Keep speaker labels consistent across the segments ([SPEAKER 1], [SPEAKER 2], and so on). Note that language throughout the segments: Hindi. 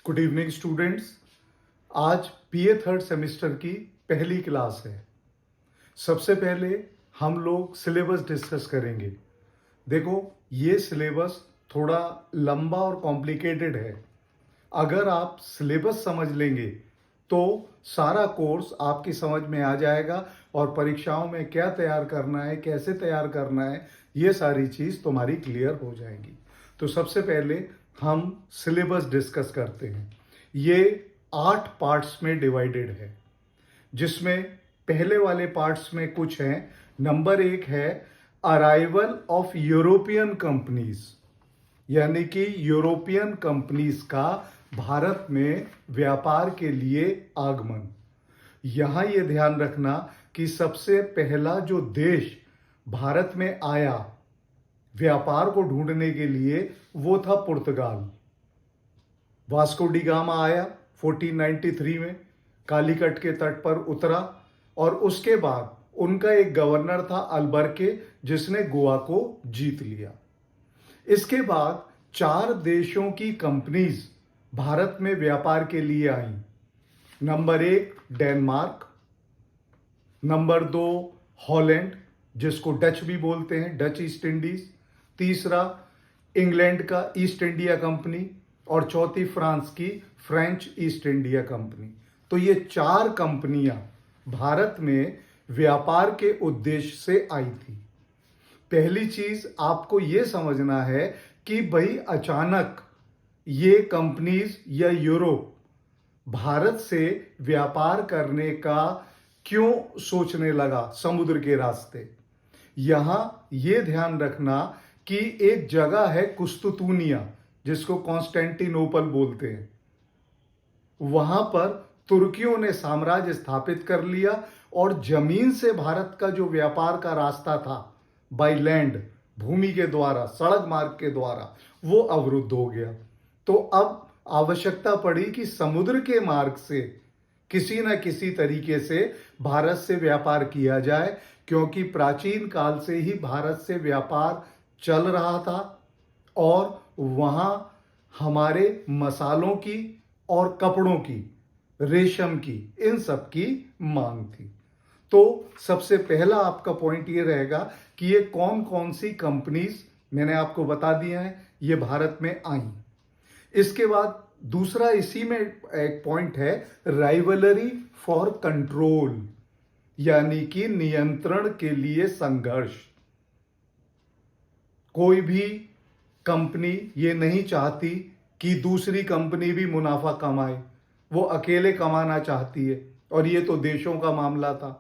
[SPEAKER 1] Good evening students. आज बीए थर्ड सेमेस्टर की पहली क्लास है। सबसे पहले हम लोग सिलेबस डिस्कस करेंगे। देखो, ये सिलेबस थोड़ा लंबा और कॉम्प्लिकेटेड है। अगर आप सिलेबस समझ लेंगे तो सारा कोर्स आपकी समझ में आ जाएगा और परीक्षाओं में क्या तैयार करना है, कैसे तैयार करना है, ये सारी चीज़ तुम्हारी क्लियर हो जाएगी। तो सबसे पहले हम सिलेबस डिस्कस करते हैं। ये 8 पार्ट्स में डिवाइडेड है, जिसमें पहले वाले पार्ट्स में कुछ हैं। नंबर 1 है अराइवल ऑफ यूरोपियन कंपनीज, यानी कि यूरोपियन कंपनीज का भारत में व्यापार के लिए आगमन। यहां ये ध्यान रखना कि सबसे पहला जो देश भारत में आया व्यापार को ढूंढने के लिए वो था पुर्तगाल। वास्को डी गामा आया 1493 में, कालीकट के तट पर उतरा और उसके बाद उनका एक गवर्नर था अल्बर्के, जिसने गोवा को जीत लिया। इसके बाद 4 देशों की कंपनीज भारत में व्यापार के लिए आई। नंबर 1 डेनमार्क, नंबर 2 हॉलैंड, जिसको डच भी बोलते हैं, डच ईस्ट इंडीज, तीसरा इंग्लैंड का ईस्ट इंडिया कंपनी और चौथी फ्रांस की फ्रेंच ईस्ट इंडिया कंपनी। तो ये 4 कंपनियां भारत में व्यापार के उद्देश्य से आई थी। पहली चीज आपको यह समझना है कि भाई अचानक ये कंपनीज या यूरोप भारत से व्यापार करने का क्यों सोचने लगा समुद्र के रास्ते। यहां यह ध्यान रखना कि एक जगह है कुस्तुतूनिया, जिसको कॉन्स्टेंटिनोपल बोलते हैं। वहां पर तुर्कियों ने साम्राज्य स्थापित कर लिया और जमीन से भारत का जो व्यापार का रास्ता था बाय लैंड, भूमि के द्वारा, सड़क मार्ग के द्वारा, वो अवरुद्ध हो गया। तो अब आवश्यकता पड़ी कि समुद्र के मार्ग से किसी न किसी तरीके से भारत से व्यापार किया जाए, क्योंकि प्राचीन काल से ही भारत से व्यापार चल रहा था और वहाँ हमारे मसालों की और कपड़ों की, रेशम की, इन सब की मांग थी। तो सबसे पहला आपका पॉइंट ये रहेगा कि ये कौन कौन सी कंपनीज, मैंने आपको बता दिया है, ये भारत में आई। इसके बाद दूसरा इसी में एक पॉइंट है राइवलरी फॉर कंट्रोल, यानी कि नियंत्रण के लिए संघर्ष। कोई भी कंपनी ये नहीं चाहती कि दूसरी कंपनी भी मुनाफा कमाए, वो अकेले कमाना चाहती है, और ये तो देशों का मामला था।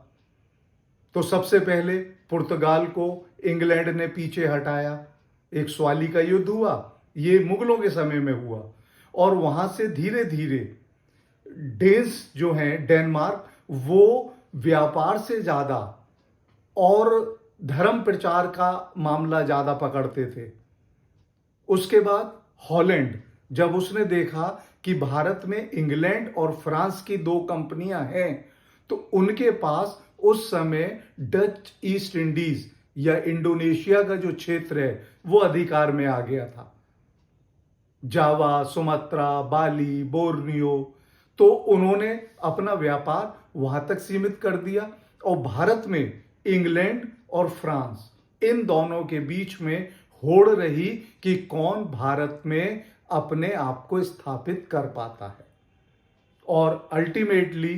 [SPEAKER 1] तो सबसे पहले पुर्तगाल को इंग्लैंड ने पीछे हटाया, एक स्वाली का युद्ध हुआ, ये मुगलों के समय में हुआ, और वहां से धीरे धीरे डेन्स जो हैं, डेनमार्क, वो व्यापार से ज्यादा और धर्म प्रचार का मामला ज्यादा पकड़ते थे। उसके बाद हॉलैंड, जब उसने देखा कि भारत में इंग्लैंड और फ्रांस की 2 कंपनियां हैं, तो उनके पास उस समय डच ईस्ट इंडीज या इंडोनेशिया का जो क्षेत्र है वो अधिकार में आ गया था, जावा, सुमात्रा, बाली, बोर्नियो। तो उन्होंने अपना व्यापार वहां तक सीमित कर दिया और भारत में इंग्लैंड और फ्रांस, इन दोनों के बीच में होड़ रही कि कौन भारत में अपने आप को स्थापित कर पाता है। और अल्टीमेटली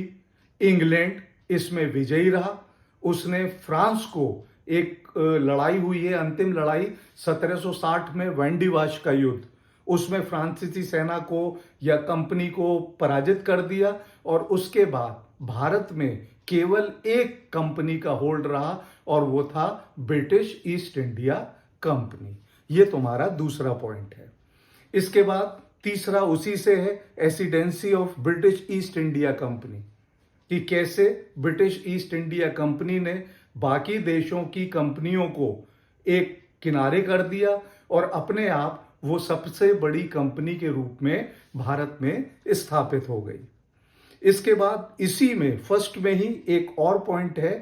[SPEAKER 1] इंग्लैंड इसमें विजयी रहा। उसने फ्रांस को, एक लड़ाई हुई है, अंतिम लड़ाई 1760 में, वेंडिवाश का युद्ध, उसमें फ्रांसीसी सेना को या कंपनी को पराजित कर दिया और उसके बाद भारत में केवल एक कंपनी का होल्ड रहा और वो था ब्रिटिश ईस्ट इंडिया कंपनी। ये तुम्हारा दूसरा पॉइंट है। इसके बाद तीसरा उसी से है, ascendancy of British East India Company, कि कैसे ब्रिटिश ईस्ट इंडिया कंपनी ने बाकी देशों की कंपनियों को एक किनारे कर दिया और अपने आप वो सबसे बड़ी कंपनी के रूप में भारत में स्थापित हो गई। इसके बाद इसी में फर्स्ट में ही एक और पॉइंट है,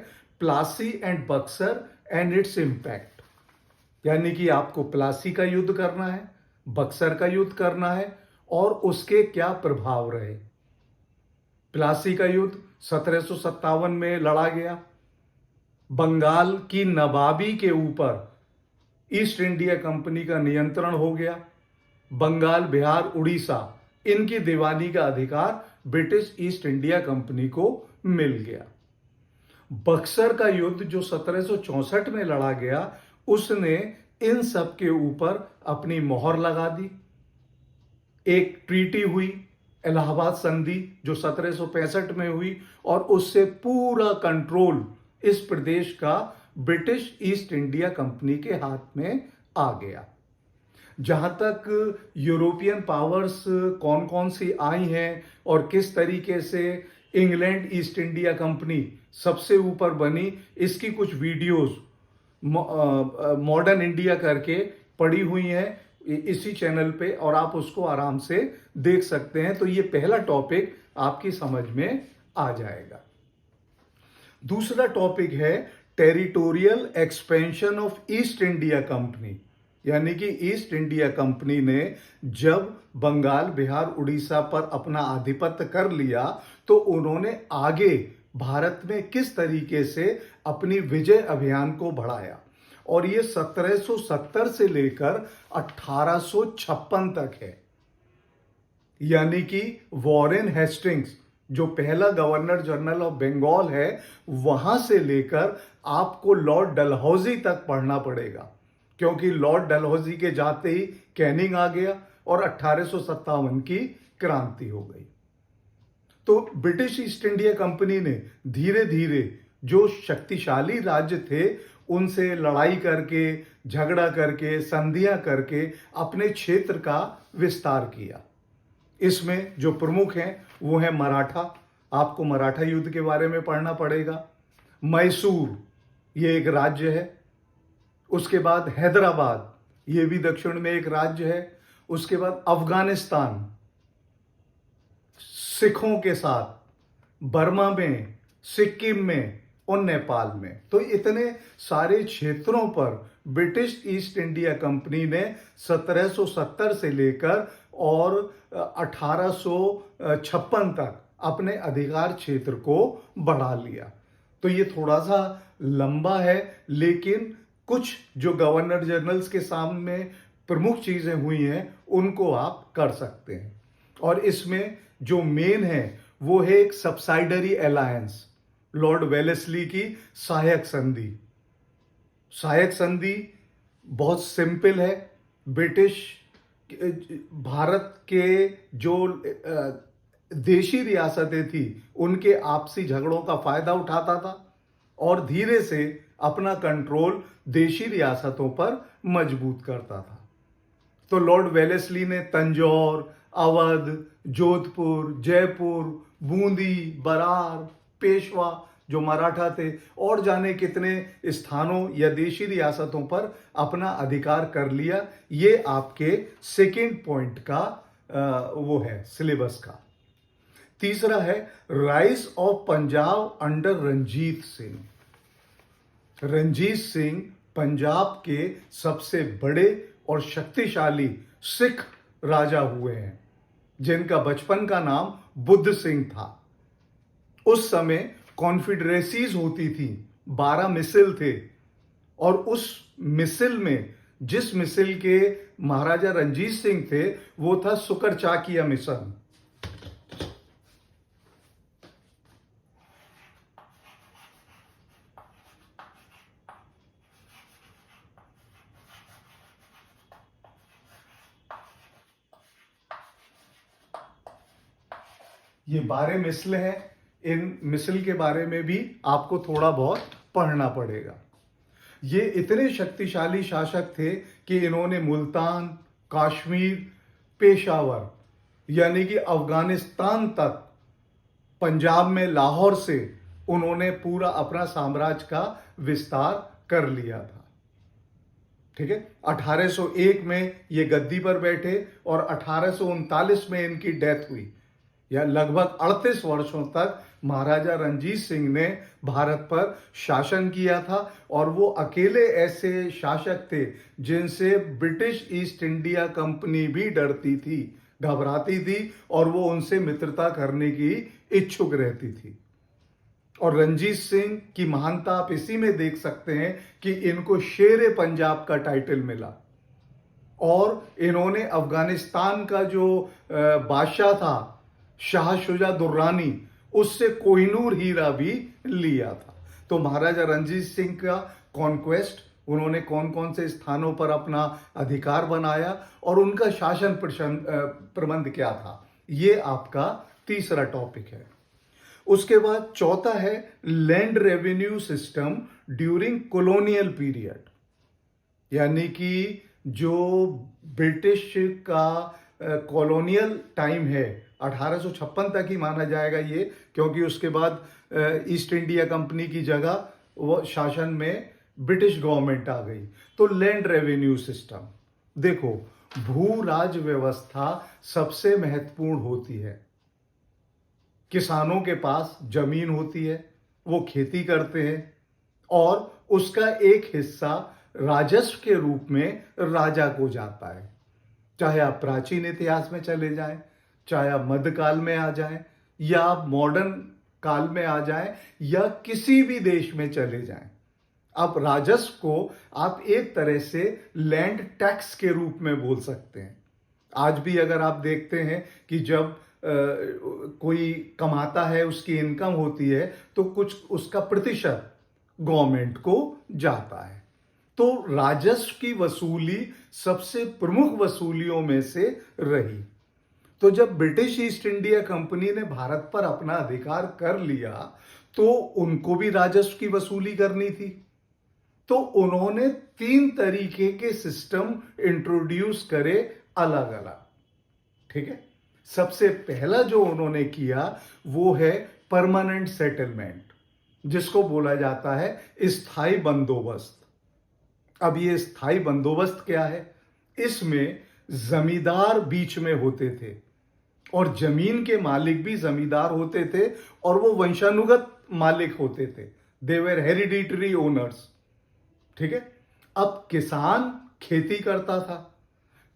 [SPEAKER 1] Plassey and Buxar and it's impact, यानी कि आपको प्लासी का युद्ध करना है, बक्सर का युद्ध करना है और उसके क्या प्रभाव रहे। प्लासी का युद्ध 1757 में लड़ा गया। बंगाल की नवाबी के ऊपर ईस्ट इंडिया कंपनी का नियंत्रण हो गया। बंगाल, बिहार, उड़ीसा, इनकी दीवानी का अधिकार ब्रिटिश ईस्ट इंडिया कंपनी को मिल गया। बक्सर का युद्ध जो 1764 में लड़ा गया, उसने इन सब के ऊपर अपनी मोहर लगा दी। एक ट्रीटी हुई, इलाहाबाद संधि, जो 1765 में हुई, और उससे पूरा कंट्रोल इस प्रदेश का ब्रिटिश ईस्ट इंडिया कंपनी के हाथ में आ गया। जहां तक यूरोपियन पावर्स कौन कौन सी आई हैं और किस तरीके से इंग्लैंड ईस्ट इंडिया कंपनी सबसे ऊपर बनी, इसकी कुछ वीडियोस मॉडर्न इंडिया करके पड़ी हुई हैं इसी चैनल पे, और आप उसको आराम से देख सकते हैं। तो ये पहला टॉपिक आपकी समझ में आ जाएगा। दूसरा टॉपिक है territorial expansion of east India company, यानी कि ईस्ट इंडिया कंपनी ने जब बंगाल, बिहार, उड़ीसा पर अपना आधिपत्य कर लिया, तो उन्होंने आगे भारत में किस तरीके से अपनी विजय अभियान को बढ़ाया। और ये 1770 से लेकर 1856 तक है। यानी कि वॉरेन हेस्टिंग्स जो पहला गवर्नर जनरल ऑफ बंगाल है, वहां से लेकर आपको लॉर्ड डलहौजी तक पढ़ना पड़ेगा, क्योंकि लॉर्ड डलहौजी के जाते ही कैनिंग आ गया और 1857 की क्रांति हो गई। तो ब्रिटिश ईस्ट इंडिया कंपनी ने धीरे धीरे जो शक्तिशाली राज्य थे उनसे लड़ाई करके, झगड़ा करके, संधियां करके अपने क्षेत्र का विस्तार किया। इसमें जो प्रमुख हैं वो है मराठा। आपको मराठा युद्ध के बारे में पढ़ना पड़ेगा। मैसूर, ये एक राज्य है। उसके बाद हैदराबाद, ये भी दक्षिण में एक राज्य है। उसके बाद अफगानिस्तान सिखों के साथ, बर्मा में, सिक्किम में और नेपाल में। तो इतने सारे क्षेत्रों पर ब्रिटिश ईस्ट इंडिया कंपनी ने 1770 से लेकर और 1856 तक अपने अधिकार क्षेत्र को बढ़ा लिया। तो ये थोड़ा सा लंबा है, लेकिन कुछ जो गवर्नर जनरल्स के सामने प्रमुख चीजें हुई हैं उनको आप कर सकते हैं। और इसमें जो मेन है वो है एक सब्साइडरी अलायंस, लॉर्ड वेलेस्ली की सहायक संधि। सहायक संधि बहुत सिंपल है। ब्रिटिश भारत के जो देशी रियासतें थी उनके आपसी झगड़ों का फायदा उठाता था और धीरे से अपना कंट्रोल देशी रियासतों पर मजबूत करता था। तो लॉर्ड वेलेस्ली ने तंजौर, अवध, जोधपुर, जयपुर, बूंदी, बरार, पेशवा जो मराठा थे और जाने कितने स्थानों या देशी रियासतों पर अपना अधिकार कर लिया। ये आपके सेकेंड पॉइंट का वो है सिलेबस का। तीसरा है rise of Punjab under Ranjit Singh. Ranjit Singh Punjab के सबसे बड़े और शक्तिशाली सिख राजा हुए हैं, जिनका बचपन का नाम बुद्ध सिंह था। उस समय कॉन्फेडरेसीज होती थी, 12 मिसिल थे, और उस मिसिल में जिस मिसिल के महाराजा रंजीत सिंह थे वो था सुकर चाकिया मिशन। ये 12 मिसल हैं। इन मिसल के बारे में भी आपको थोड़ा बहुत पढ़ना पड़ेगा। ये इतने शक्तिशाली शासक थे कि इन्होंने मुल्तान, कश्मीर, पेशावर यानी कि अफगानिस्तान तक, पंजाब में लाहौर से उन्होंने पूरा अपना साम्राज्य का विस्तार कर लिया था। ठीक है, 1801 में ये गद्दी पर बैठे और 1839 में इनकी डेथ हुई। या लगभग 38 वर्षों तक महाराजा रंजीत सिंह ने भारत पर शासन किया था और वो अकेले ऐसे शासक थे जिनसे ब्रिटिश ईस्ट इंडिया कंपनी भी डरती थी। घबराती थी और वो उनसे मित्रता करने की इच्छुक रहती थी। और रंजीत सिंह की महानता आप इसी में देख सकते हैं कि इनको शेर पंजाब का टाइटल मिला और इन्होंने अफगानिस्तान का जो बादशाह था शाह शुजा दुर्रानी, उससे कोहिनूर हीरा भी लिया था। तो महाराजा रंजीत सिंह का कॉन्क्वेस्ट, उन्होंने कौन कौन से स्थानों पर अपना अधिकार बनाया और उनका शासन प्रबंध क्या था, ये आपका तीसरा टॉपिक है। उसके बाद चौथा है land revenue system during colonial period, यानी कि जो ब्रिटिश का कॉलोनियल टाइम है 1856 तक ही माना जाएगा ये, क्योंकि उसके बाद ईस्ट इंडिया कंपनी की जगह वो शासन में ब्रिटिश गवर्नमेंट आ गई। तो लैंड रेवेन्यू सिस्टम, देखो भू राज व्यवस्था सबसे महत्वपूर्ण होती है। किसानों के पास जमीन होती है, वो खेती करते हैं और उसका एक हिस्सा राजस्व के रूप में राजा को जाता है। चाहे आप प्राचीन इतिहास में चले जाएं, चाहे आप मध्यकाल में आ जाएं, या आप मॉडर्न काल में आ जाएं, या किसी भी देश में चले जाएं, आप राजस्व को आप एक तरह से लैंड टैक्स के रूप में बोल सकते हैं। आज भी अगर आप देखते हैं कि जब कोई कमाता है, उसकी इनकम होती है, तो कुछ उसका प्रतिशत गवर्नमेंट को जाता है। तो राजस्व की वसूली सबसे प्रमुख वसूलियों में से रही। तो जब ब्रिटिश ईस्ट इंडिया कंपनी ने भारत पर अपना अधिकार कर लिया, तो उनको भी राजस्व की वसूली करनी थी। तो उन्होंने 3 तरीके के सिस्टम इंट्रोड्यूस करे, अलग अलग। ठीक है, सबसे पहला जो उन्होंने किया वो है परमानेंट सेटलमेंट, जिसको बोला जाता है स्थायी बंदोबस्त। अब ये स्थायी बंदोबस्त क्या है? इसमें जमींदार बीच में होते थे और जमीन के मालिक भी जमींदार होते थे और वो वंशानुगत मालिक होते थे, दे वर हेरिडिटरी ओनर्स। ठीक है, अब किसान खेती करता था,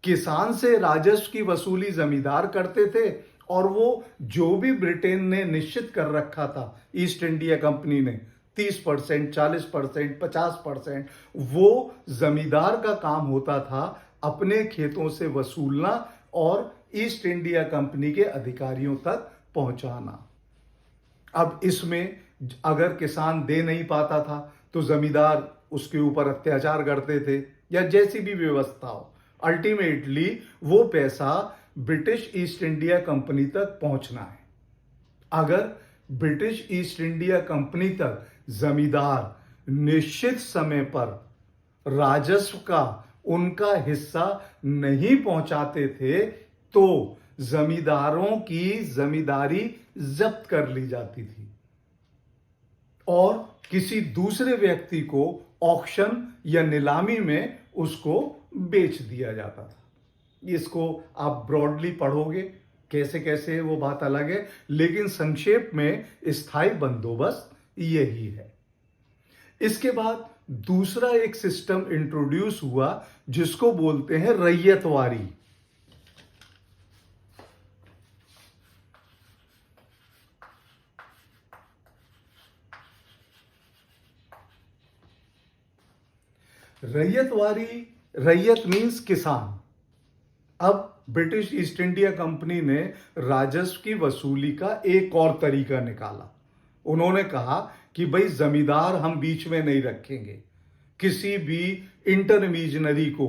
[SPEAKER 1] किसान से राजस्व की वसूली जमींदार करते थे और वो जो भी ब्रिटेन ने निश्चित कर रखा था, ईस्ट इंडिया कंपनी ने 30%, 40%, 50%, वो जमींदार का काम होता था अपने खेतों से वसूलना और ईस्ट इंडिया कंपनी के अधिकारियों तक पहुंचाना। अब इसमें अगर किसान दे नहीं पाता था तो जमींदार उसके ऊपर अत्याचार करते थे, या जैसी भी व्यवस्था हो, अल्टीमेटली वो पैसा ब्रिटिश ईस्ट इंडिया कंपनी तक पहुंचना है। अगर ब्रिटिश ईस्ट इंडिया कंपनी तक जमींदार निश्चित समय पर राजस्व का उनका हिस्सा नहीं पहुंचाते थे, तो जमींदारों की जमींदारी जब्त कर ली जाती थी और किसी दूसरे व्यक्ति को ऑक्शन या नीलामी में उसको बेच दिया जाता था। इसको आप ब्रॉडली पढ़ोगे, कैसे कैसे वो बात अलग है, लेकिन संक्षेप में स्थायी बंदोबस्त यही है। इसके बाद दूसरा एक सिस्टम इंट्रोड्यूस हुआ जिसको बोलते हैं रैयतवारी। रैयत मीन्स किसान। अब ब्रिटिश ईस्ट इंडिया कंपनी ने राजस्व की वसूली का एक और तरीका निकाला। उन्होंने कहा कि भाई जमींदार हम बीच में नहीं रखेंगे, किसी भी इंटरमीडियरी को,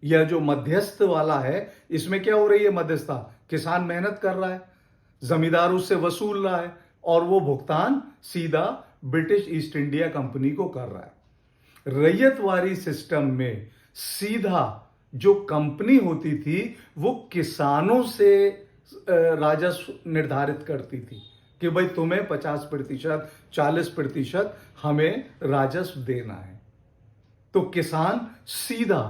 [SPEAKER 1] या जो मध्यस्थ वाला है, इसमें क्या हो रही है मध्यस्थता, किसान मेहनत कर रहा है, जमींदार उससे वसूल रहा है और वो भुगतान सीधा ब्रिटिश ईस्ट इंडिया कंपनी को कर रहा है। रैयतवारी सिस्टम में सीधा जो कंपनी होती थी वो किसानों से राजस्व निर्धारित करती थी कि भाई तुम्हें 50%, 40% हमें राजस्व देना है। तो किसान सीधा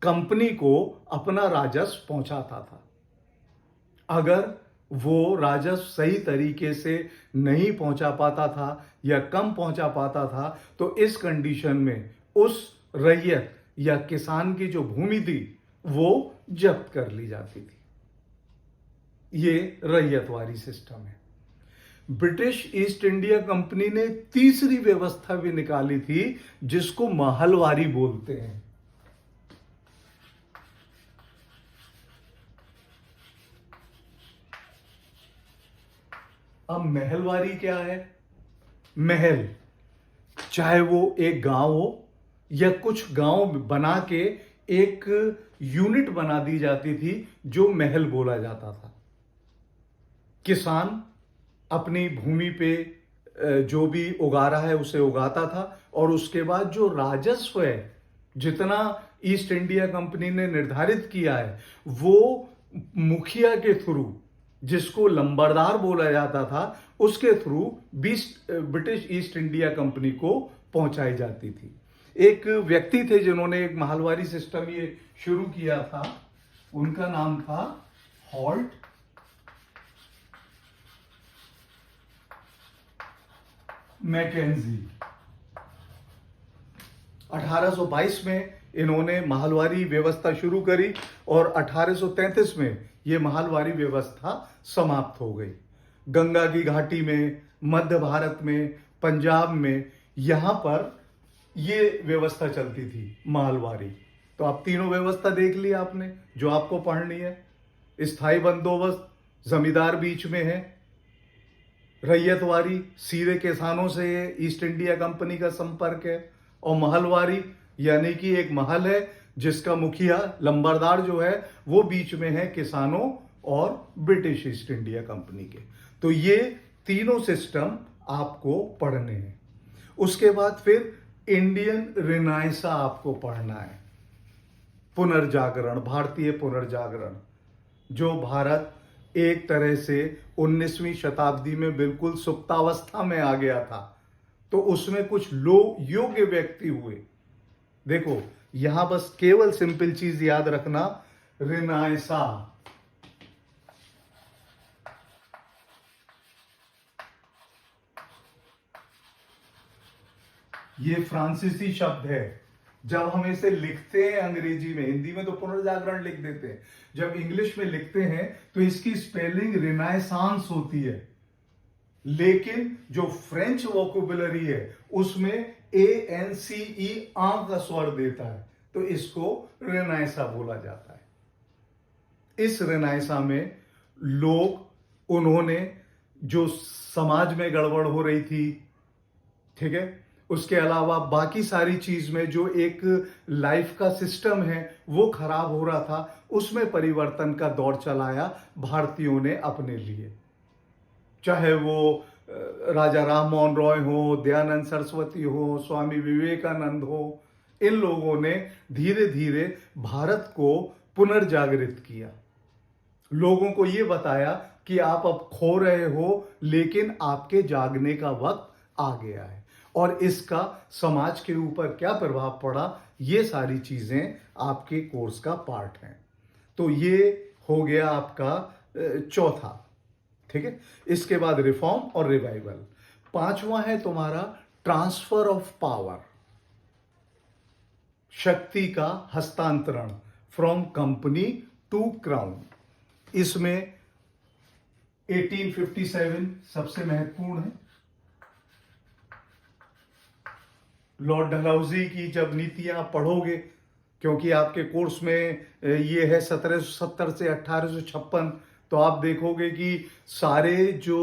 [SPEAKER 1] कंपनी को अपना राजस्व पहुंचाता था। अगर वो राजस्व सही तरीके से नहीं पहुंचा पाता था या कम पहुंचा पाता था, तो इस कंडीशन में उस रैयत या किसान की जो भूमि थी वो जब्त कर ली जाती थी। ये रैयतवारी सिस्टम है। ब्रिटिश ईस्ट इंडिया कंपनी ने तीसरी व्यवस्था भी निकाली थी जिसको महलवारी बोलते हैं। अब महलवारी क्या है? महल, चाहे वो एक गांव हो या कुछ गांव बना के एक यूनिट बना दी जाती थी जो महल बोला जाता था। किसान अपनी भूमि पे जो भी उगा रहा है उसे उगाता था और उसके बाद जो राजस्व है, जितना ईस्ट इंडिया कंपनी ने निर्धारित किया है, वो मुखिया के थ्रू, जिसको लंबरदार बोला जाता था, उसके through British East India company को पहुंचाई जाती थी। एक व्यक्ति थे जिन्होंने एक महलवारी सिस्टम ये शुरू किया था, उनका नाम था हॉल्ट मैकेंजी। 1822 में इन्होंने महलवारी व्यवस्था शुरू करी और 1833 में यह महलवारी व्यवस्था समाप्त हो गई। गंगा की घाटी में, मध्य भारत में, पंजाब में, यहां पर यह व्यवस्था चलती थी महलवारी। तो आप तीनों व्यवस्था देख ली आपने जो आपको पढ़नी है। स्थायी बंदोबस्त, जमींदार बीच में है। रैयतवारी, सीधे किसानों से ईस्ट इंडिया कंपनी का संपर्क है। और महलवारी यानी कि एक महल है जिसका मुखिया, लंबरदार जो है, वो बीच में है किसानों और ब्रिटिश ईस्ट इंडिया कंपनी के। तो ये तीनों सिस्टम आपको पढ़ने हैं। उसके बाद फिर इंडियन रिनाइसा आपको पढ़ना है। पुनर्जागरण, भारतीय पुनर्जागरण, जो भारत एक तरह से 19वीं शताब्दी में बिल्कुल सुप्तावस्था में आ गया था, तो उसमें कुछ योग्य व्यक्ति हुए। देखो यहां बस केवल सिंपल चीज याद रखना, रिनाइसा, ये फ्रांसीसी शब्द है। जब हम इसे लिखते हैं अंग्रेजी में, हिंदी में तो पुनर्जागरण लिख देते हैं, जब इंग्लिश में लिखते हैं तो इसकी स्पेलिंग रिनाइसांस होती है। लेकिन जो फ्रेंच वोकेबुलरी है उसमें ANCE आ का स्वर देता है, तो इसको रेनाइसा बोला जाता है। इस रेनाइसा में लोग, उन्होंने जो समाज में गड़बड़ हो रही थी, ठीक है, उसके अलावा बाकी सारी चीज में जो एक लाइफ का सिस्टम है वो खराब हो रहा था, उसमें परिवर्तन का दौर चलाया भारतीयों ने अपने लिए। चाहे वो राजा राम मोहन रॉय हो, दयानंद सरस्वती हो, स्वामी विवेकानंद हो, इन लोगों ने धीरे धीरे भारत को पुनर्जागृत किया। लोगों को यह बताया कि आप अब खो रहे हो, लेकिन आपके जागने का वक्त आ गया है। और इसका समाज के ऊपर क्या प्रभाव पड़ा, ये सारी चीजें आपके कोर्स का पार्ट हैं। तो ये हो गया आपका चौथा, ठीक है। इसके बाद रिफॉर्म और रिवाइवल। पांचवा है तुम्हारा ट्रांसफर ऑफ पावर, शक्ति का हस्तांतरण, फ्रॉम कंपनी टू क्राउन। इसमें 1857 सबसे महत्वपूर्ण है। लॉर्ड डलहौजी की जब नीतियां पढ़ोगे, क्योंकि आपके कोर्स में ये है 1770 से 1856, तो आप देखोगे कि सारे जो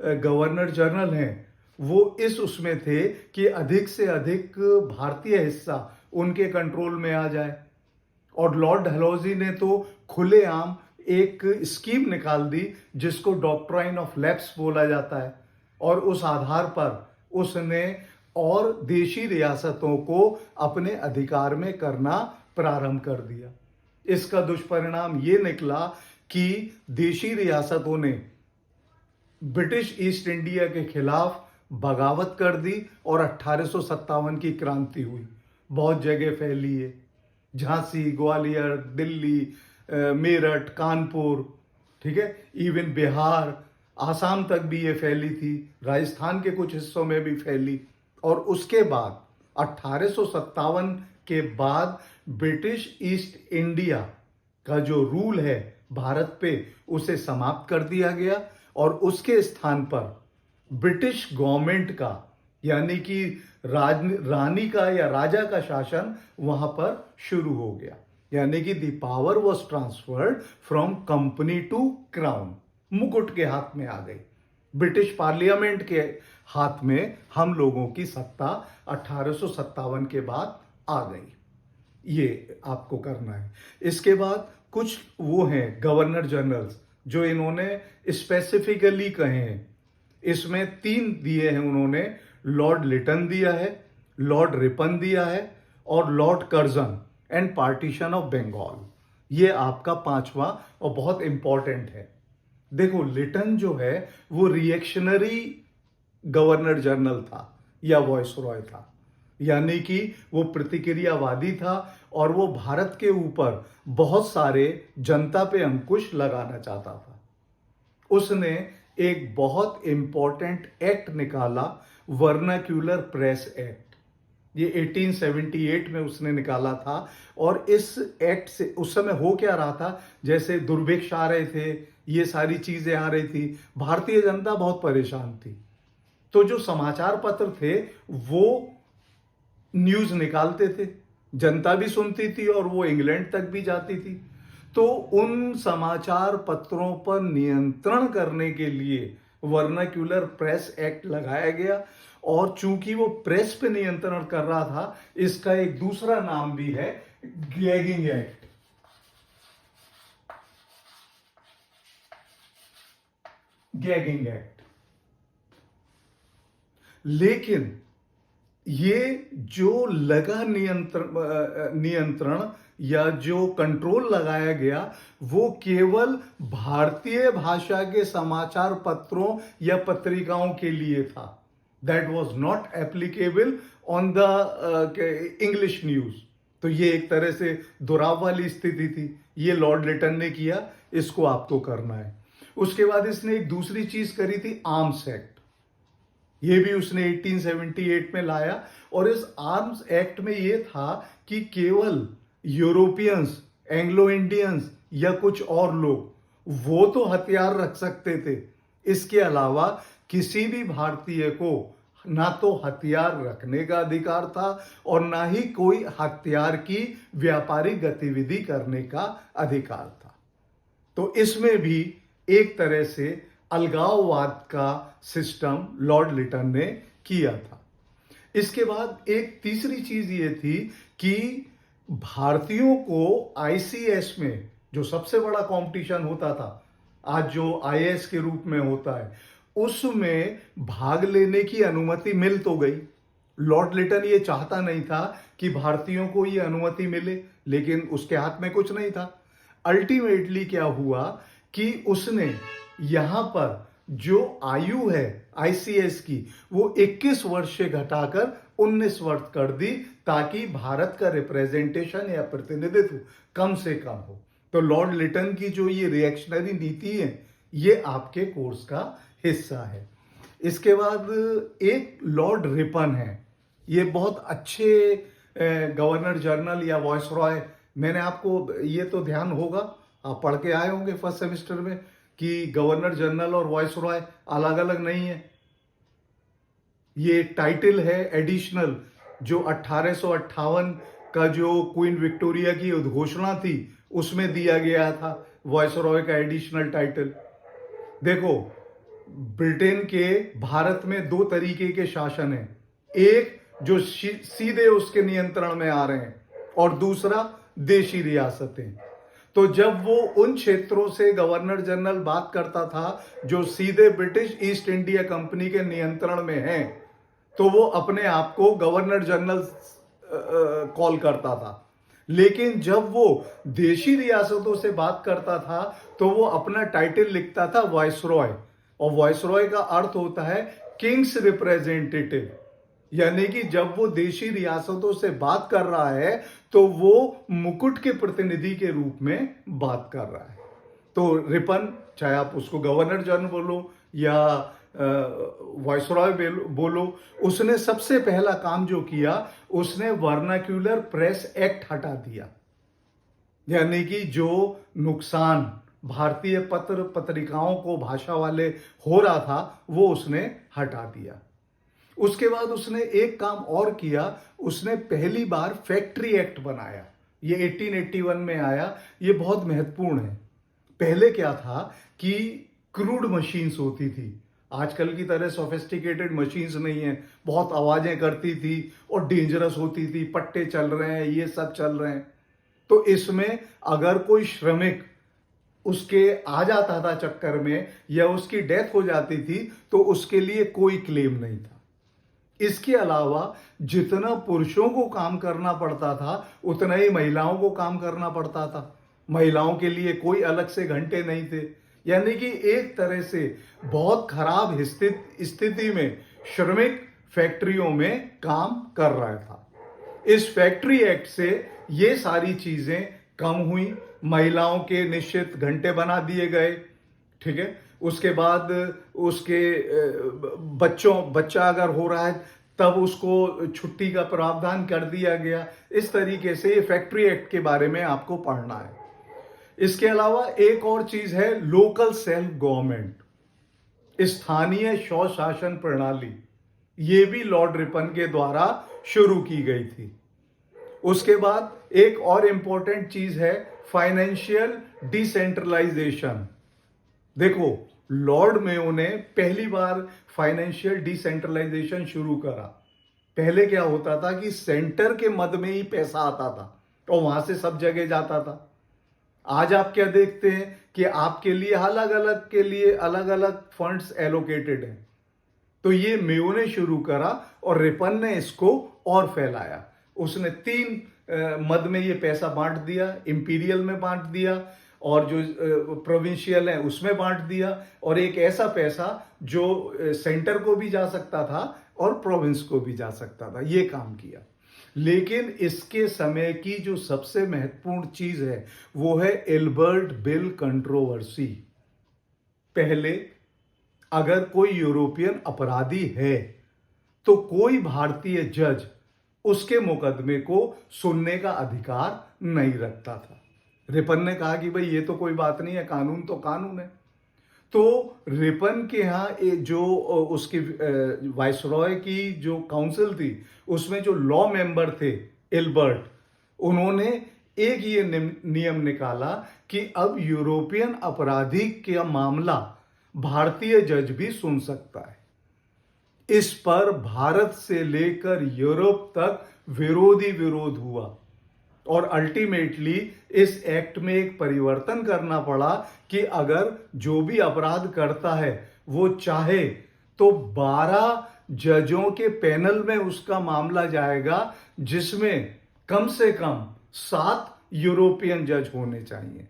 [SPEAKER 1] गवर्नर जनरल हैं वो इस उसमें थे कि अधिक से अधिक भारतीय हिस्सा उनके कंट्रोल में आ जाए। और लॉर्ड डलहौजी ने तो खुलेआम एक स्कीम निकाल दी जिसको डॉक्ट्राइन ऑफ लैप्स बोला जाता है, और उस आधार पर उसने और देशी रियासतों को अपने अधिकार में करना प्रारंभ कर दिया। इसका दुष्परिणाम ये निकला कि देशी रियासतों ने ब्रिटिश ईस्ट इंडिया के खिलाफ बगावत कर दी और 1857 की क्रांति हुई। बहुत जगह फैली है, झांसी, ग्वालियर, दिल्ली, मेरठ, कानपुर, ठीक है, इवन बिहार, आसाम तक भी ये फैली थी, राजस्थान के कुछ हिस्सों में भी फैली। और उसके बाद 1857 के बाद ब्रिटिश ईस्ट इंडिया का जो रूल है भारत पे उसे समाप्त कर दिया गया और उसके स्थान पर ब्रिटिश गवर्नमेंट का यानी कि रानी का या राजा का शासन वहां पर शुरू हो गया। यानी कि the power was transferred from company to crown, मुकुट के हाथ में आ गई। ब्रिटिश पार्लियामेंट के हाथ में हम लोगों की सत्ता 1857 के बाद आ गई। ये आपको करना है। इसके बाद कुछ वो हैं गवर्नर जनरल्स जो इन्होंने स्पेसिफिकली कहे हैं। इसमें 3 दिए हैं उन्होंने, लॉर्ड लिटन दिया है, लॉर्ड रिपन दिया है और lord Curzon and partition of Bengal. ये आपका 5वां और बहुत इंपॉर्टेंट है। देखो, लिटन जो है वो रिएक्शनरी गवर्नर जनरल था या वॉइसरॉय था, यानी कि वो प्रतिक्रियावादी था और वो भारत के ऊपर बहुत सारे जनता पे अंकुश लगाना चाहता था। उसने एक बहुत इंपॉर्टेंट एक्ट निकाला, वर्नाक्यूलर प्रेस एक्ट। ये 1878 में उसने निकाला था और इस एक्ट से उस समय हो क्या रहा था, जैसे दुर्भिक्ष आ रहे थे, ये सारी चीजें आ रही थी, भारतीय जनता बहुत परेशान थी। तो जो समाचार पत्र थे वो न्यूज निकालते थे, जनता भी सुनती थी और वो इंग्लैंड तक भी जाती थी। तो उन समाचार पत्रों पर नियंत्रण करने के लिए वर्नाक्यूलर प्रेस एक्ट लगाया गया। और चूंकि वो प्रेस पे नियंत्रण कर रहा था, इसका एक दूसरा नाम भी है गैगिंग एक्ट। Gagging act. लेकिन ये जो लगा नियंत्रण या जो कंट्रोल लगाया गया वो केवल भारतीय भाषा के समाचार पत्रों या पत्रिकाओं के लिए था। That was not applicable on the English news. तो ये एक तरह से दुराव वाली स्थिति थी। ये लॉर्ड लिटन ने किया, इसको आपको करना है। उसके बाद इसने एक दूसरी चीज करी थी, आर्म्स एक्ट। ये भी उसने 1878 में लाया और इस आर्म्स एक्ट में ये था कि केवल यूरोपियंस, एंग्लो इंडियंस या कुछ और लोग वो तो हथियार रख सकते थे। इसके अलावा किसी भी भारतीय को ना तो हथियार रखने का अधिकार था और ना ही कोई हथियार की व्यापारिक गतिविधि करने का अधिकार था। तो इसमें भी एक तरह से अलगाववाद का सिस्टम लॉर्ड लिटन ने किया था। इसके बाद एक तीसरी चीज ये थी कि भारतीयों को आईसीएस में जो सबसे बड़ा कंपटीशन होता था, आज जो आईएएस के रूप में होता है, उसमें भाग लेने की अनुमति मिल तो गई। लॉर्ड लिटन ये चाहता नहीं था कि भारतीयों को ये अनुमति मिले, लेकिन उसके हाथ में कुछ नहीं था। अल्टीमेटली क्या हुआ कि उसने यहां पर जो आयु है आईसीएस की वो 21 वर्ष से घटाकर 19 वर्ष कर दी, ताकि भारत का रिप्रेजेंटेशन या प्रतिनिधित्व कम से कम हो। तो लॉर्ड लिटन की जो ये रिएक्शनरी नीति है ये आपके कोर्स का हिस्सा है। इसके बाद एक लॉर्ड रिपन है। ये बहुत अच्छे गवर्नर जनरल या वॉइसरॉय, मैंने आपको ये तो ध्यान होगा, आप पढ़ के आए होंगे फर्स्ट सेमेस्टर में कि गवर्नर जनरल और वॉइसरॉय अलग अलग नहीं है। ये टाइटल है एडिशनल, जो 1858 का जो क्वीन विक्टोरिया की उद्घोषणा थी उसमें दिया गया था वॉइसरॉय का एडिशनल टाइटल। देखो, ब्रिटेन के भारत में 2 तरीके के शासन हैं, एक जो सीधे उसके नियंत्रण में आ रहे हैं और दूसरा देशी रियासतें। तो जब वो उन क्षेत्रों से गवर्नर जनरल बात करता था जो सीधे ब्रिटिश ईस्ट इंडिया कंपनी के नियंत्रण में हैं, तो वो अपने आप को गवर्नर जनरल कॉल करता था। लेकिन जब वो देशी रियासतों से बात करता था तो वो अपना टाइटल लिखता था वाइसरॉय, और वाइसरॉय का अर्थ होता है किंग्स रिप्रेजेंटेटिव। यानी कि जब वो देशी रियासतों से बात कर रहा है तो वो मुकुट के प्रतिनिधि के रूप में बात कर रहा है। तो रिपन, चाहे आप उसको गवर्नर जनरल बोलो या वाइसरॉय बोलो, उसने सबसे पहला काम जो किया उसने वर्नाक्यूलर प्रेस एक्ट हटा दिया। यानी कि जो नुकसान भारतीय पत्र पत्रिकाओं को भाषा वाले हो रहा था वो उसने हटा दिया। उसके बाद उसने एक काम और किया, उसने पहली बार फैक्ट्री एक्ट बनाया। ये 1881 में आया। ये बहुत महत्वपूर्ण है। पहले क्या था कि क्रूड मशीन्स होती थी, आजकल की तरह सोफिस्टिकेटेड मशीन्स नहीं है, बहुत आवाजें करती थी और डेंजरस होती थी, पट्टे चल रहे हैं, ये सब चल रहे हैं। तो इसमें अगर कोई श्रमिक उसके आ जाता था चक्कर में या उसकी डेथ हो जाती थी तो उसके लिए कोई क्लेम नहीं था। इसके अलावा जितना पुरुषों को काम करना पड़ता था उतना ही महिलाओं को काम करना पड़ता था। महिलाओं के लिए कोई अलग से घंटे नहीं थे। यानी कि एक तरह से बहुत खराब स्थिति में श्रमिक फैक्ट्रियों में काम कर रहा था। इस फैक्ट्री एक्ट से ये सारी चीजें कम हुई, महिलाओं के निश्चित घंटे बना दिए गए, ठीक है। उसके बाद उसके बच्चा अगर हो रहा है तब उसको छुट्टी का प्रावधान कर दिया गया। इस तरीके से ये फैक्ट्री एक्ट के बारे में आपको पढ़ना है। इसके अलावा एक और चीज है लोकल सेल्फ गवर्नमेंट, स्थानीय स्वशासन प्रणाली। ये भी लॉर्ड रिपन के द्वारा शुरू की गई थी। उसके बाद एक और इंपॉर्टेंट चीज है फाइनेंशियल डिसेंट्रलाइजेशन। देखो, लॉर्ड मेयो ने पहली बार फाइनेंशियल डिसेंट्रलाइजेशन शुरू करा। पहले क्या होता था कि सेंटर के मद में ही पैसा आता था और वहां से सब जगह जाता था। आज आप क्या देखते हैं कि आपके लिए अलग अलग फंड्स एलोकेटेड हैं। तो ये मेयो ने शुरू करा और रिपन ने इसको और फैलाया। उसने 3 मद में ये पैसा बांट दिया, इंपीरियल में बांट दिया और जो प्रोविंशियल है उसमें बांट दिया, और एक ऐसा पैसा जो सेंटर को भी जा सकता था और प्रोविंस को भी जा सकता था। ये काम किया। लेकिन इसके समय की जो सबसे महत्वपूर्ण चीज है वो है एल्बर्ट बिल कंट्रोवर्सी। पहले अगर कोई यूरोपियन अपराधी है तो कोई भारतीय जज उसके मुकदमे को सुनने का अधिकार नहीं रखता था। रिपन ने कहा कि भाई ये तो कोई बात नहीं है, कानून तो कानून है। तो रिपन के यहाँ जो उसकी वाइसरॉय की जो काउंसिल थी उसमें जो लॉ मेंबर थे एल्बर्ट, उन्होंने एक ये नियम निकाला कि अब यूरोपियन अपराधी का मामला भारतीय जज भी सुन सकता है। इस पर भारत से लेकर यूरोप तक विरोध हुआ और अल्टीमेटली इस एक्ट में एक परिवर्तन करना पड़ा कि अगर जो भी अपराध करता है वो चाहे तो 12 जजों के पैनल में उसका मामला जाएगा, जिसमें कम से कम 7 यूरोपियन जज होने चाहिए।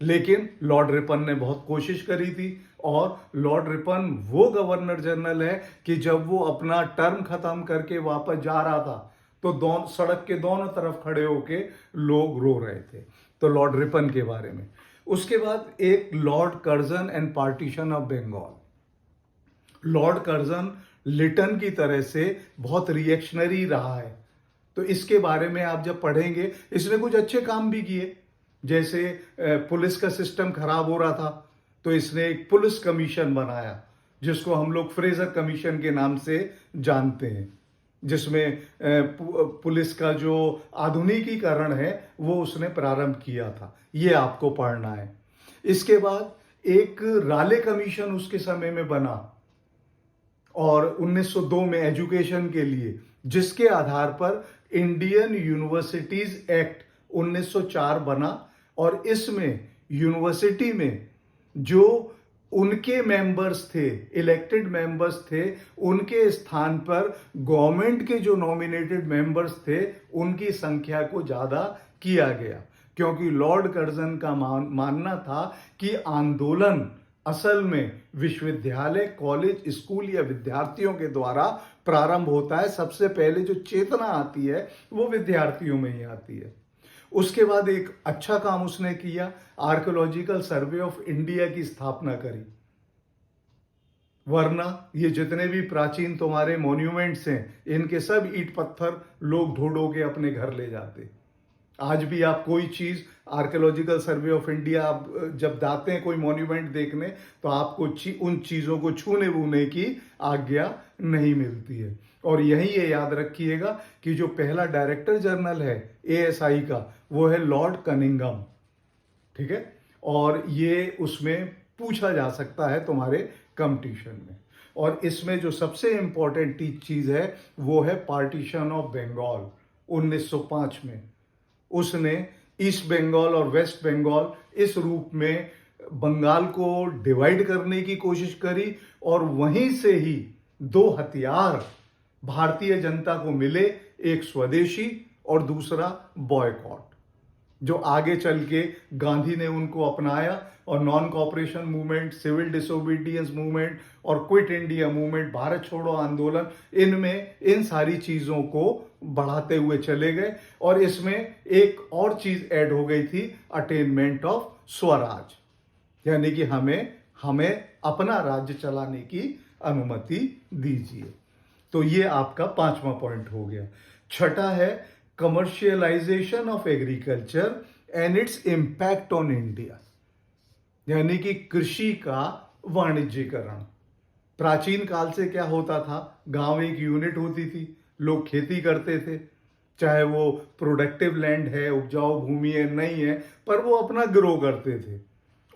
[SPEAKER 1] लेकिन लॉर्ड रिपन ने बहुत कोशिश करी थी और लॉर्ड रिपन वो गवर्नर जनरल है कि जब वो अपना टर्म खत्म करके वापस जा रहा था तो सड़क के दोनों तरफ खड़े होके लोग रो रहे थे। तो लॉर्ड रिपन के बारे में। उसके बाद एक lord Curzon and partition of Bengal. Lord Curzon Lytton की तरह से बहुत रिएक्शनरी रहा है, तो इसके बारे में आप जब पढ़ेंगे इसने कुछ अच्छे काम भी किए। जैसे पुलिस का सिस्टम खराब हो रहा था तो इसने एक पुलिस कमीशन बनाया जिसको हम लोग फ्रेजर कमीशन के नाम से जानते हैं, जिसमें पुलिस का जो आधुनिकीकरण है वो उसने प्रारंभ किया था। ये आपको पढ़ना है। इसके बाद एक राले कमीशन उसके समय में बना और 1902 में एजुकेशन के लिए, जिसके आधार पर इंडियन यूनिवर्सिटीज एक्ट 1904 बना और इसमें यूनिवर्सिटी में जो उनके मेंबर्स थे, इलेक्टेड मेंबर्स थे, उनके स्थान पर गवर्नमेंट के जो नॉमिनेटेड मेंबर्स थे उनकी संख्या को ज्यादा किया गया, क्योंकि लॉर्ड कर्जन का मानना था कि आंदोलन असल में विश्वविद्यालय, कॉलेज, स्कूल या विद्यार्थियों के द्वारा प्रारंभ होता है। सबसे पहले जो चेतना आती है वो विद्यार्थियों में ही आती है। उसके बाद एक अच्छा काम उसने किया, आर्कियोलॉजिकल सर्वे ऑफ इंडिया की स्थापना करी। वरना ये जितने भी प्राचीन तुम्हारे मॉन्यूमेंट्स हैं इनके सब ईंट पत्थर लोग ढो ढो के अपने घर ले जाते। आज भी आप कोई चीज, आर्कियोलॉजिकल सर्वे ऑफ इंडिया, आप जब जाते हैं कोई मॉन्यूमेंट देखने, तो आपको उन चीजों को छूने वूने की आज्ञा नहीं मिलती है। और यही ये याद रखिएगा कि जो पहला डायरेक्टर जनरल है एएसआई का, वो है लॉर्ड कनिंगम, ठीक है। और ये उसमें पूछा जा सकता है तुम्हारे कंपटीशन में। और इसमें जो सबसे इंपॉर्टेंट चीज है वो है पार्टीशन ऑफ बंगाल 1905 में। उसने ईस्ट बंगाल और वेस्ट बंगाल इस रूप में बंगाल को डिवाइड करने की कोशिश करी, और वहीं से ही दो हथियार भारतीय जनता को मिले, एक स्वदेशी और दूसरा बॉयकॉट, जो आगे चल के गांधी ने उनको अपनाया। और non cooperation movement, civil disobedience movement और क्विट इंडिया मूवमेंट, भारत छोड़ो आंदोलन, इनमें इन सारी चीजों को बढ़ाते हुए चले गए। और इसमें एक और चीज ऐड हो गई थी, अटेनमेंट ऑफ स्वराज, यानी कि हमें अपना राज्य चलाने की अनुमति दीजिए। तो ये आपका 5वां पॉइंट हो गया। छठा है commercialisation of agriculture and it's impact on India, यानी कि कृषि का वाणिज्यीकरण। प्राचीन काल से क्या होता था, गांव एक यूनिट होती थी, लोग खेती करते थे, चाहे वो प्रोडक्टिव लैंड है, उपजाऊ भूमि है, नहीं है, पर वो अपना ग्रो करते थे।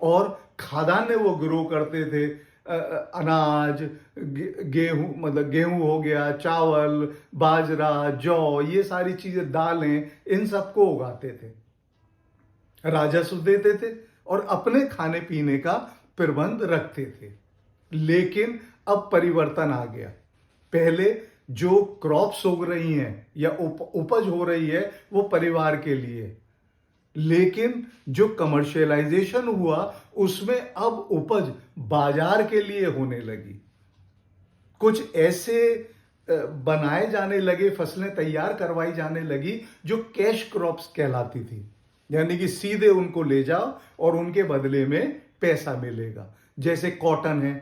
[SPEAKER 1] और खाद्यान्न वो ग्रो करते थे, अनाज, गेहूं, मतलब गेहूं हो गया, चावल, बाजरा, जौ, ये सारी चीजें, दालें, इन सबको उगाते थे, राजस्व देते थे और अपने खाने पीने का प्रबंध रखते थे। लेकिन अब परिवर्तन आ गया। पहले जो क्रॉप्स उग रही हैं या उपज हो रही है वो परिवार के लिए, लेकिन जो कमर्शियलाइजेशन हुआ उसमें अब उपज बाजार के लिए होने लगी। कुछ ऐसे बनाए जाने लगे, फसलें तैयार करवाई जाने लगी जो कैश क्रॉप्स कहलाती थी, यानी कि सीधे उनको ले जाओ और उनके बदले में पैसा मिलेगा। जैसे कॉटन है,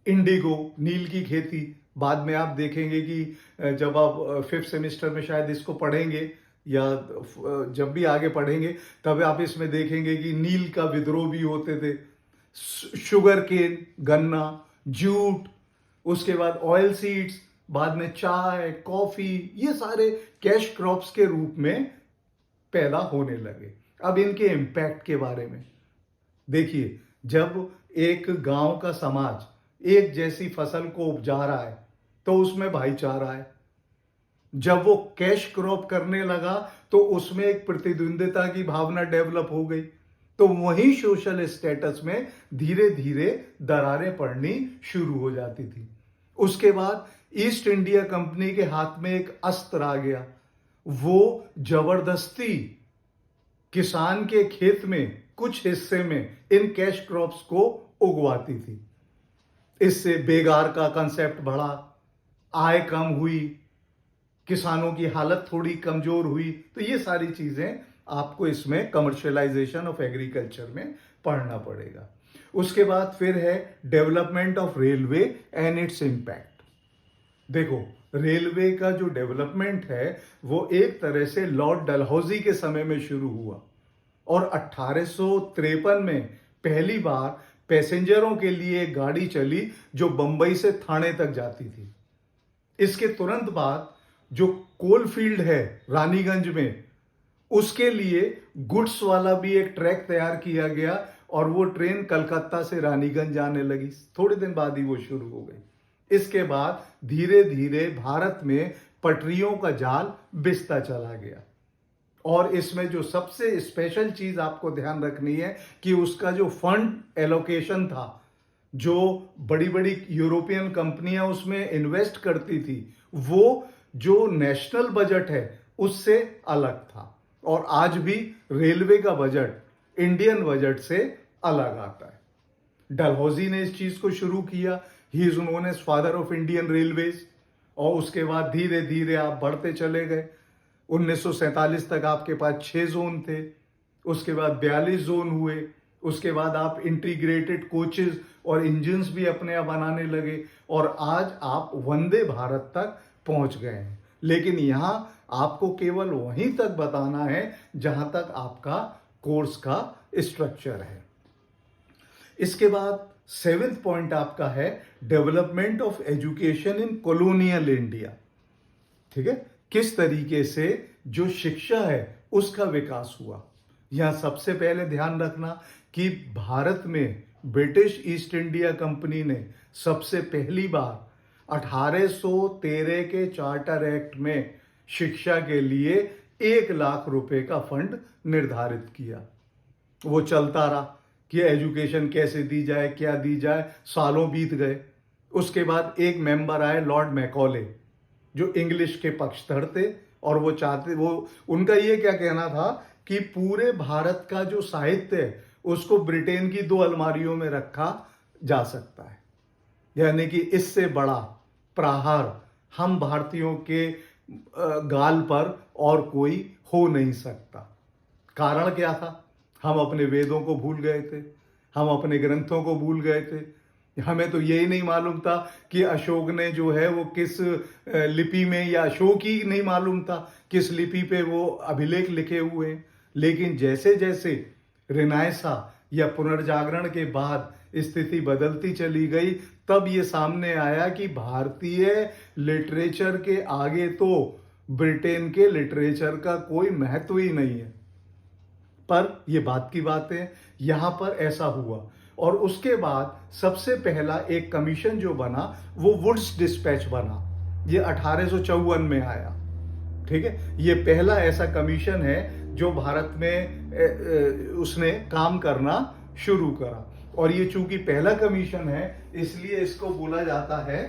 [SPEAKER 1] इंडिगो, नील की खेती। बाद में आप देखेंगे कि जब आप 5th सेमेस्टर में शायद इसको पढ़ेंगे या जब भी आगे पढ़ेंगे, तब आप इसमें देखेंगे कि नील का विद्रोह भी होते थे। शुगर केन, गन्ना, जूट, उसके बाद ऑयल सीड्स, बाद में चाय, कॉफी, ये सारे कैश क्रॉप्स के रूप में पैदा होने लगे। अब इनके इम्पैक्ट के बारे में देखिए, जब एक गांव का समाज एक जैसी फसल को उपजा रहा है तो उसमें भाईचारा है। जब वो कैश क्रॉप करने लगा तो उसमें एक प्रतिद्वंदिता की भावना डेवलप हो गई, तो वही सोशल स्टेटस में धीरे धीरे दरारें पड़नी शुरू हो जाती थी। उसके बाद ईस्ट इंडिया कंपनी के हाथ में एक अस्त्र आ गया, वो जबरदस्ती किसान के खेत में कुछ हिस्से में इन कैश क्रॉप्स को उगवाती थी। इससे बेगार का कंसेप्ट बढ़ा, आय कम हुई, किसानों की हालत थोड़ी कमजोर हुई। तो ये सारी चीजें आपको इसमें कमर्शियलाइजेशन ऑफ एग्रीकल्चर में पढ़ना पड़ेगा। उसके बाद फिर है development of railway and it's impact. देखो, रेलवे का जो डेवलपमेंट है वो एक तरह से लॉर्ड डलहौजी के समय में शुरू हुआ, और 1853 में पहली बार पैसेंजरों के लिए एक गाड़ी चली जो बंबई से ठाणे तक जाती थी। इसके तुरंत बाद जो कोल फील्ड है रानीगंज में, उसके लिए गुड्स वाला भी एक ट्रैक तैयार किया गया, और वो ट्रेन कलकत्ता से रानीगंज जाने लगी। थोड़े दिन बाद ही वो शुरू हो गई। इसके बाद धीरे धीरे भारत में पटरियों का जाल बिछता चला गया। और इसमें जो सबसे स्पेशल चीज आपको ध्यान रखनी है कि उसका जो फंड एलोकेशन था, जो बड़ी बड़ी यूरोपियन कंपनियां उसमें इन्वेस्ट करती थी, वो जो नेशनल बजट है उससे अलग था। और आज भी रेलवे का बजट इंडियन बजट से अलग आता है। डलहौजी ने इस चीज को शुरू किया, he is known as father of Indian railways. और उसके बाद धीरे धीरे आप बढ़ते चले गए। 1947 तक आपके पास 6 जोन थे, उसके बाद 42 जोन हुए, उसके बाद आप इंटीग्रेटेड कोचेस और इंजन्स भी अपने आप बनाने लगे, और आज आप वंदे भारत तक पहुंच गए हैं। लेकिन यहाँ आपको केवल वहीं तक बताना है जहां तक आपका कोर्स का स्ट्रक्चर है। इसके बाद 7th पॉइंट आपका है development of education in colonial India. ठीक है, किस तरीके से जो शिक्षा है उसका विकास हुआ। यहां सबसे पहले ध्यान रखना कि भारत में ब्रिटिश ईस्ट इंडिया कंपनी ने सबसे पहली बार 1813 के चार्टर एक्ट में शिक्षा के लिए 1 लाख रुपए का फंड निर्धारित किया। वो चलता रहा कि एजुकेशन कैसे दी जाए, क्या दी जाए, सालों बीत गए। उसके बाद एक मेंबर आए लॉर्ड मैकॉले, जो इंग्लिश के पक्षधर थे, और वो चाहते, वो उनका ये क्या कहना था कि पूरे भारत का जो साहित्य है उसको ब्रिटेन की 2 अलमारियों में रखा जा सकता है, यानी कि इससे बड़ा प्रहार हम भारतीयों के गाल पर और कोई हो नहीं सकता। कारण क्या था? हम अपने वेदों को भूल गए थे, हम अपने ग्रंथों को भूल गए थे। हमें तो यही नहीं मालूम था कि अशोक ने जो है वो किस लिपि में, या अशोक ही नहीं मालूम था किस लिपि पे वो अभिलेख लिखे हुए हैं। लेकिन जैसे जैसे रिनायसा या पुनर्जागरण के बाद स्थिति बदलती चली गई, तब ये सामने आया कि भारतीय लिटरेचर के आगे तो ब्रिटेन के लिटरेचर का कोई महत्व ही नहीं है। पर ये बात की बात है, यहां पर ऐसा हुआ। और उसके बाद सबसे पहला एक कमीशन जो बना वो वुड्स डिस्पैच बना, ये 1854 में आया। ठीक है, ये पहला ऐसा कमीशन है जो भारत में उसने काम करना शुरू करा। और ये चूंकि पहला कमीशन है इसलिए इसको बोला जाता है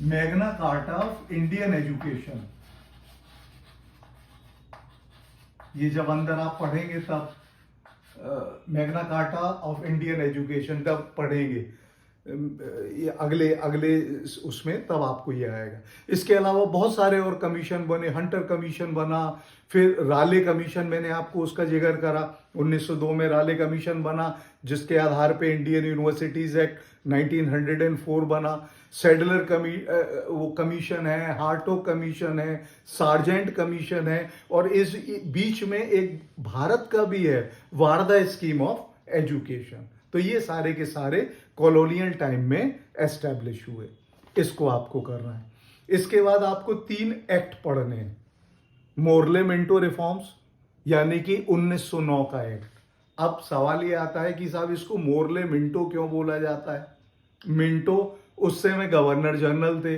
[SPEAKER 1] Magna carta of Indian education. ये जब अंदर आप पढ़ेंगे तब Magna carta of Indian education तब पढ़ेंगे, ये अगले उसमें तब आपको ये आएगा। इसके अलावा बहुत सारे और कमीशन बने, हंटर कमीशन बना, फिर राले कमीशन, मैंने आपको उसका जिक्र करा, 1902 में राले कमीशन बना, जिसके आधार पे इंडियन यूनिवर्सिटीज एक्ट 1904 बना। सैडलर वो कमीशन है, हार्टोग कमीशन है, सार्जेंट कमीशन है, और इस बीच में एक भारत का भी है, वारदा स्कीम ऑफ एजुकेशन। तो ये सारे के सारे कॉलोनियल टाइम में एस्टैब्लिश हुए। इसको आपको करना है। इसके बाद आपको 3 एक्ट पढ़ने हैं। मोरले मिंटो रिफॉर्म्स, यानी कि 1909 का एक्ट। अब सवाल ये आता है कि साहब इसको मोरले मिंटो क्यों बोला जाता है? मिंटो उस समय गवर्नर जनरल थे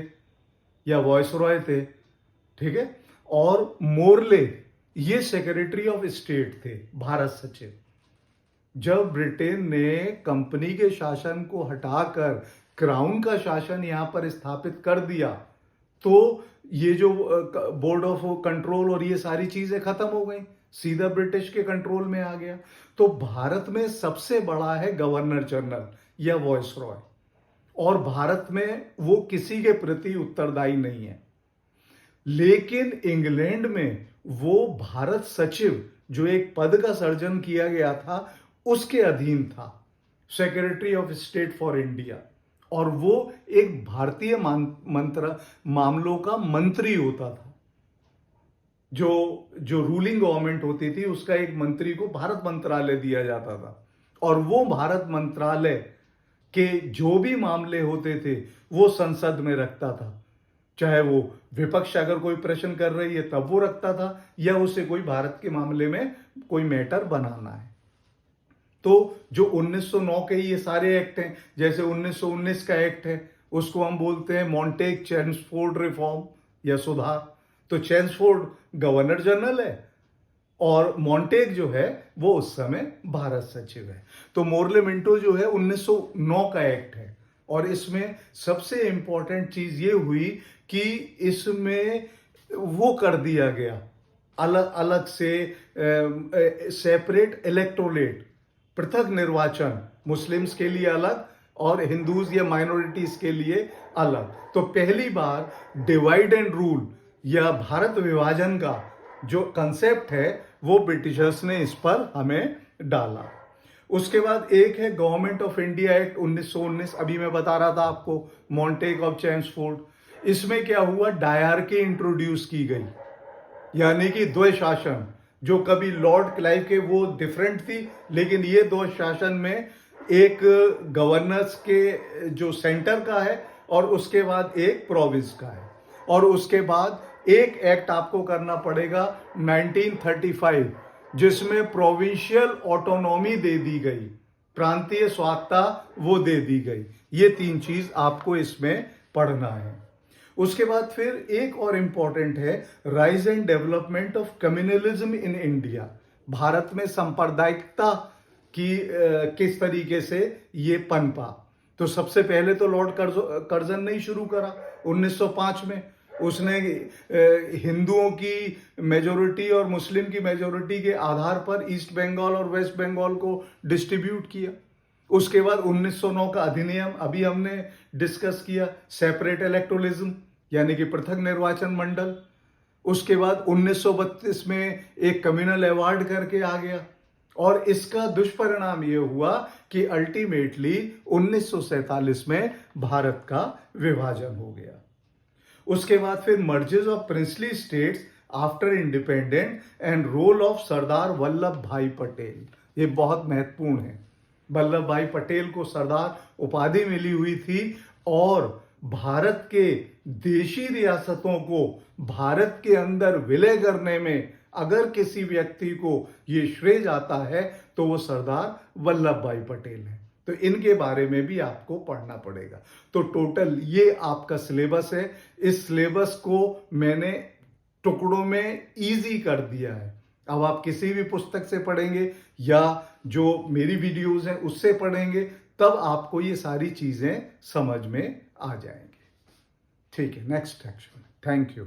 [SPEAKER 1] या वॉइसरॉय थे, ठीक है, और मोरले ये सेक्रेटरी ऑफ स्टेट थे, भारत सचिव। जब ब्रिटेन ने कंपनी के शासन को हटाकर क्राउन का शासन यहां पर स्थापित कर दिया, तो ये जो बोर्ड ऑफ कंट्रोल और ये सारी चीजें खत्म हो गई, सीधा ब्रिटिश के कंट्रोल में आ गया। तो भारत में सबसे बड़ा है गवर्नर जनरल या वॉइसरॉय, और भारत में वो किसी के प्रति उत्तरदायी नहीं है। लेकिन इंग्लैंड में वो भारत सचिव, जो एक पद का सृजन किया गया था, उसके अधीन था, secretary of state for India, और वो एक भारतीय मामलों का मंत्री होता था। जो रूलिंग गवर्नमेंट होती थी उसका एक मंत्री को भारत मंत्रालय दिया जाता था, और वो भारत मंत्रालय के जो भी मामले होते थे वो संसद में रखता था। चाहे वो विपक्ष अगर कोई प्रश्न कर रही है तब वो रखता था, या उसे कोई भारत के मामले में कोई मैटर बनाना है। तो जो 1909 के ये सारे एक्ट हैं, जैसे 1919 का एक्ट है, उसको हम बोलते हैं मॉन्टेग चेम्सफोर्ड रिफॉर्म या सुधार। तो चेम्सफोर्ड गवर्नर जनरल है और मॉन्टेग जो है वो उस समय भारत सचिव है। तो मोरले मिंटो जो है 1909 का एक्ट है, और इसमें सबसे इंपॉर्टेंट चीज ये हुई कि इसमें वो कर दिया गया अलग अलग से सेपरेट इलेक्टोरेट, पृथक निर्वाचन, मुस्लिम्स के लिए अलग और हिंदूज या माइनॉरिटीज के लिए अलग। तो पहली बार डिवाइड एंड रूल या भारत विभाजन का जो कंसेप्ट है वो ब्रिटिशर्स ने इस पर हमें डाला। उसके बाद एक है गवर्नमेंट ऑफ इंडिया एक्ट 1919, अभी मैं बता रहा था आपको, मॉन्टेग ऑफ चेम्सफोर्ड। इसमें क्या हुआ, डायरकी इंट्रोड्यूस की गई यानी कि द्वैत शासन, जो कभी लॉर्ड क्लाइव के वो डिफरेंट थी, लेकिन ये द्वैत शासन में एक गवर्नर्स के जो सेंटर का है और उसके बाद एक प्रोविंस का है, और उसके बाद एक एक्ट आपको करना पड़ेगा 1935, जिसमें प्रोविंशियल ऑटोनॉमी दे दी गई, प्रांतीय स्वायत्तता वो दे दी गई। ये 3 चीज आपको इसमें पढ़ना है। उसके बाद फिर एक और इंपॉर्टेंट है, rise and development of communalism in India. Bharat में सांप्रदायिकता की किस तरीके से ये पनपा। तो सबसे पहले तो लॉर्ड कर्जन ने ही शुरू करा 1905 में। उसने हिंदुओं की मेजोरिटी और मुस्लिम की मेजोरिटी के आधार पर ईस्ट बंगाल और वेस्ट बंगाल को डिस्ट्रीब्यूट किया। उसके बाद 1909 का अधिनियम अभी हमने डिस्कस किया, सेपरेट इलेक्टोरलिज्म यानी कि पृथक निर्वाचन मंडल। उसके बाद 1932 में एक कम्युनल अवार्ड करके आ गया, और इसका दुष्परिणाम यह हुआ कि अल्टीमेटली 1947 में भारत का विभाजन हो गया। उसके बाद फिर mergers of princely states after independent and role of Sardar Vallabhbhai Patel, ये बहुत महत्वपूर्ण है। वल्लभ भाई पटेल को सरदार उपाधि मिली हुई थी, और भारत के देशी रियासतों को भारत के अंदर विलय करने में अगर किसी व्यक्ति को ये श्रेय जाता है तो वो सरदार वल्लभ भाई पटेल है। तो इनके बारे में भी आपको पढ़ना पड़ेगा। तो टोटल ये आपका सिलेबस है। इस सिलेबस को मैंने टुकड़ों में इजी कर दिया है। अब आप किसी भी पुस्तक से पढ़ेंगे या जो मेरी वीडियोस हैं उससे पढ़ेंगे, तब आपको ये सारी चीजें समझ में आ जाएंगी। ठीक है, नेक्स्ट सेक्शन। Thank you.